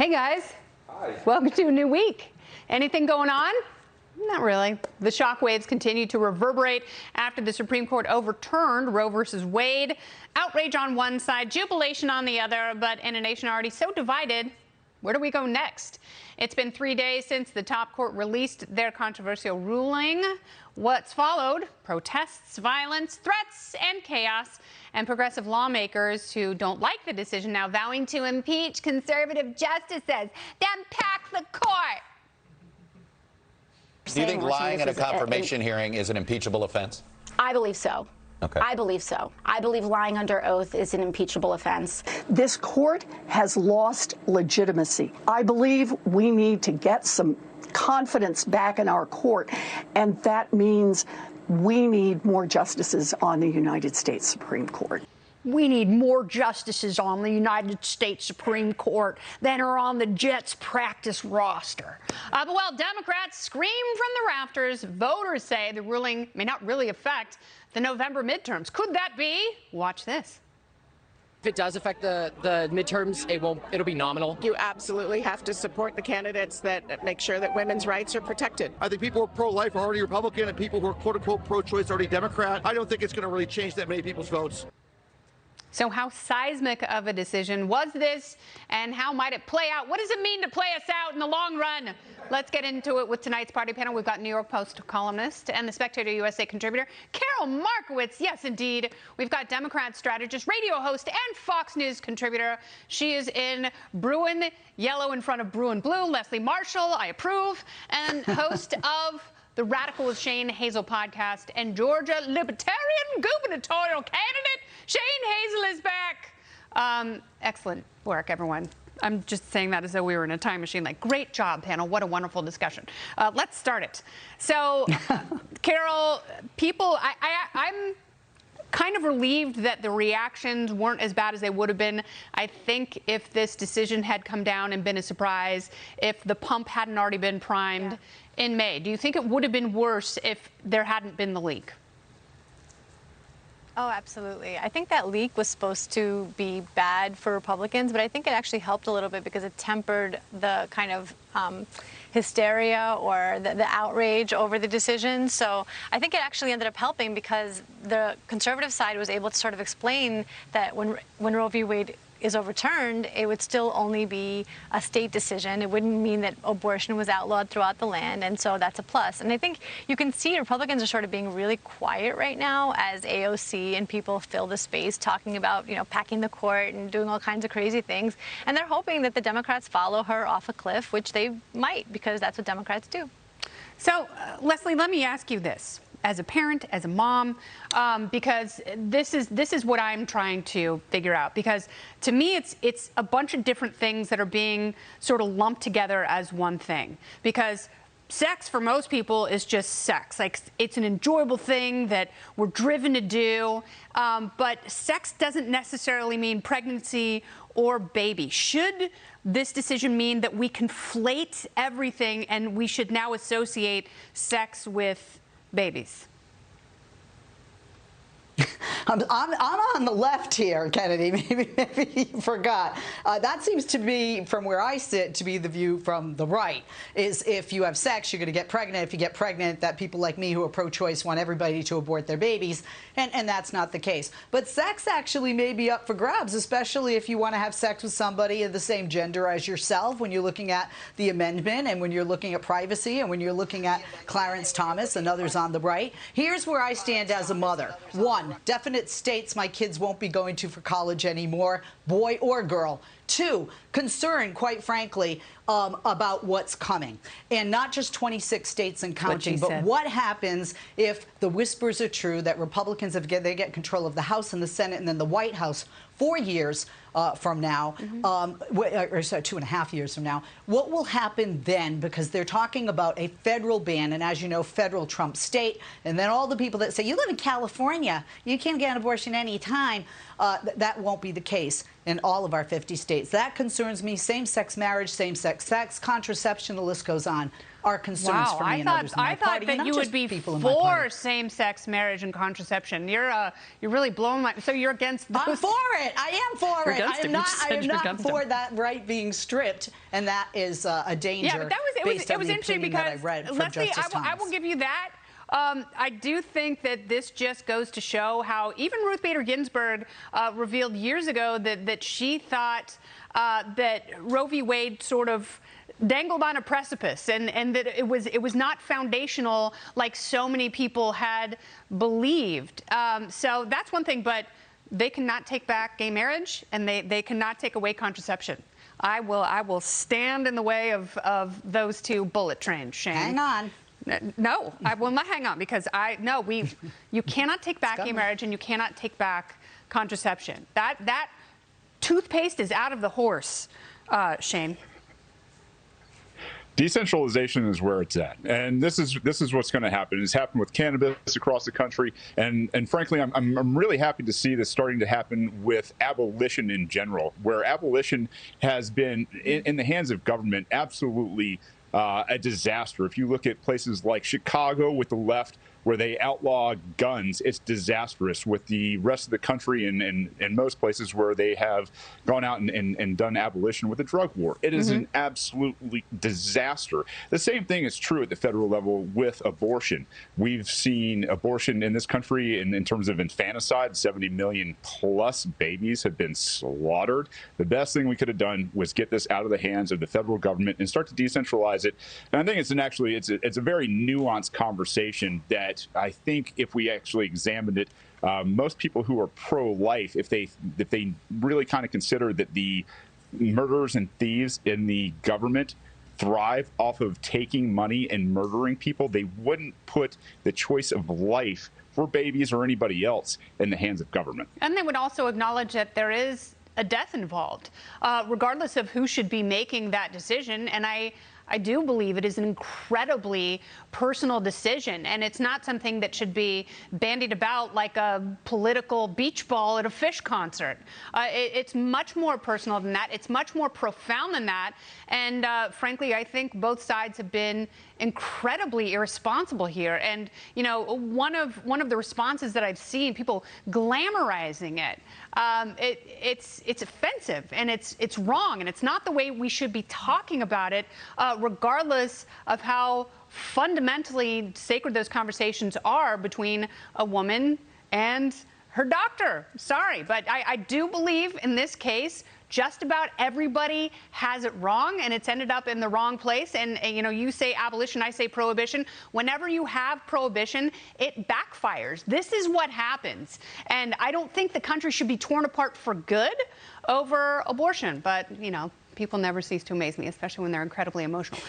Hey guys. Hi. Welcome to a new week. Anything going on? Not really. The shockwaves continue to reverberate after the Supreme Court overturned Roe versus Wade. Outrage on one side, jubilation on the other, but in a nation already so divided, where do we go next? It's been 3 days since the top court released their controversial ruling. What's followed? Protests, violence, threats, and chaos. And progressive lawmakers who don't like the decision now vowing to impeach conservative justices, then pack the court. Do you think lying at a confirmation hearing is an impeachable offense? I believe so. Okay. I believe so. I believe lying under oath is an impeachable offense. This court has lost legitimacy. I believe we need to get some confidence back in our court, and that means we need more justices on the United States Supreme Court. We need more justices on the United States Supreme Court than are on the Jets practice roster. But while Democrats scream from the rafters, voters say the ruling may not really affect the November midterms. Could that be? Watch this. If it does affect the midterms, it'll be nominal. You absolutely have to support the candidates that make sure that women's rights are protected. I think people who are pro-life are already Republican and people who are quote-unquote pro-choice are already Democrat. I don't think it's going to really change that many people's votes. So how seismic of a decision was this, and how might it play out? What does it mean to play us out in the long run? Let's get into it with tonight's party panel. We've got New York Post columnist and the Spectator USA contributor, Carol Markowitz. Yes, indeed. We've got Democrat strategist, radio host, and Fox News contributor. She is in Bruin Yellow in front of Bruin Blue. Leslie Marshall, I approve, and host of the Radical with Shane Hazel podcast, and Georgia Libertarian gubernatorial candidate Shane Hazel is back. Excellent work, everyone. I'm just saying that as though we were in a time machine. Like, great job, panel. What a wonderful discussion. Let's start it. So, Carol, I'm kind of relieved that the reactions weren't as bad as they would have been. I think if this decision had come down and been a surprise, if the pump hadn't already been primed in May, do you think it would have been worse if there hadn't been the leak? Oh, absolutely. I think that leak was supposed to be bad for Republicans, but I think it actually helped a little bit because it tempered the kind of hysteria or the outrage over the decision. So I think it actually ended up helping because the conservative side was able to sort of explain that when Roe v. Wade is overturned, it would still only be a state decision. It wouldn't mean that abortion was outlawed throughout the land, and so that's a plus. And I think you can see Republicans are sort of being really quiet right now as AOC and people fill the space talking about, packing the court and doing all kinds of crazy things. And they're hoping that the Democrats follow her off a cliff, which they might, because that's what Democrats do. So, Leslie, let me ask you this. As a parent, as a mom, because this is what I'm trying to figure out. Because to me, it's a bunch of different things that are being sort of lumped together as one thing. Because sex for most people is just sex. Like, it's an enjoyable thing that we're driven to do. But sex doesn't necessarily mean pregnancy or baby. Should this decision mean that we conflate everything and we should now associate sex with babies? I'm on the left here, Kennedy. Maybe you forgot. That seems to be, from where I sit, to be the view from the right, is if you have sex, you're going to get pregnant. If you get pregnant, that people like me who are pro-choice want everybody to abort their babies, and that's not the case. But sex actually may be up for grabs, especially if you want to have sex with somebody of the same gender as yourself, when you're looking at the amendment and when you're looking at privacy and when you're looking at Clarence Thomas and others on the right. Here's where I stand as a mother. One, definite states my kids won't be going to for college anymore, boy or girl. Two, concern, quite frankly, about what's coming. And not just 26 states and counting, but what happens if the whispers are true that Republicans they get control of the House and the Senate and then the White House 4 years from now, or sorry, 2.5 years from now. What will happen then? Because they're talking about a federal ban, and as you know, federal trumps state, and then all the people that say, you live in California, you can't get an abortion any time, that won't be the case. in all of our 50 states. That concerns me. Same-sex marriage, same-sex sex, contraception, the list goes on, are concerns for me and others in my party. I thought that you would be for same-sex marriage and contraception. You're really blowing my. So you're against those? I'm for it. I am for it. I am not for them. that right being stripped, and that is a danger. Yeah, but it was interesting because Leslie, I will give you that. I do think that this just goes to show how even Ruth Bader Ginsburg revealed years ago that she thought that Roe v. Wade sort of dangled on a precipice and that it was not foundational like so many people had believed. So that's one thing, but they cannot take back gay marriage and they cannot take away contraception. I will stand in the way of those two bullet trains, Shane. Hang on. No, I will not hang on because you cannot take back gay marriage and you cannot take back contraception. That toothpaste is out of the horse, Shane. Decentralization is where it's at, and this is what's going to happen. It's happened with cannabis across the country, and frankly, I'm really happy to see this starting to happen with abolition in general, where abolition has been in the hands of government absolutely a disaster. If you look at places like Chicago with the left, where they outlaw guns, it's disastrous. With the rest of the country and most places where they have gone out and done abolition with the drug war, it is an absolutely disaster. The same thing is true at the federal level with abortion. We've seen abortion in this country in terms of infanticide. 70 million plus babies have been slaughtered. The best thing we could have done was get this out of the hands of the federal government and start to decentralize it. And I think it's a very nuanced conversation that I think if we actually examined it, most people who are pro-life, if they really kind of consider that the murderers and thieves in the government thrive off of taking money and murdering people, they wouldn't put the choice of life for babies or anybody else in the hands of government. And they would also acknowledge that there is a death involved, regardless of who should be making that decision. And I do believe it is an incredibly personal decision, and it's not something that should be bandied about like a political beach ball at a Fish concert. It's much more personal than that. It's much more profound than that. And frankly, I think both sides have been incredibly irresponsible here. And you know, one of the responses that I've seen, people glamorizing it, it's offensive and it's wrong, and it's not the way we should be talking about it, regardless of how fundamentally sacred those conversations are between a woman and her doctor. Sorry, but I do believe in this case just about everybody has it wrong, and it's ended up in the wrong place. And you know, you say abolition, I say prohibition. Whenever you have prohibition, it backfires. This is what happens. And I don't think the country should be torn apart for good over abortion. But, you know, people never cease to amaze me, especially when they're incredibly emotional.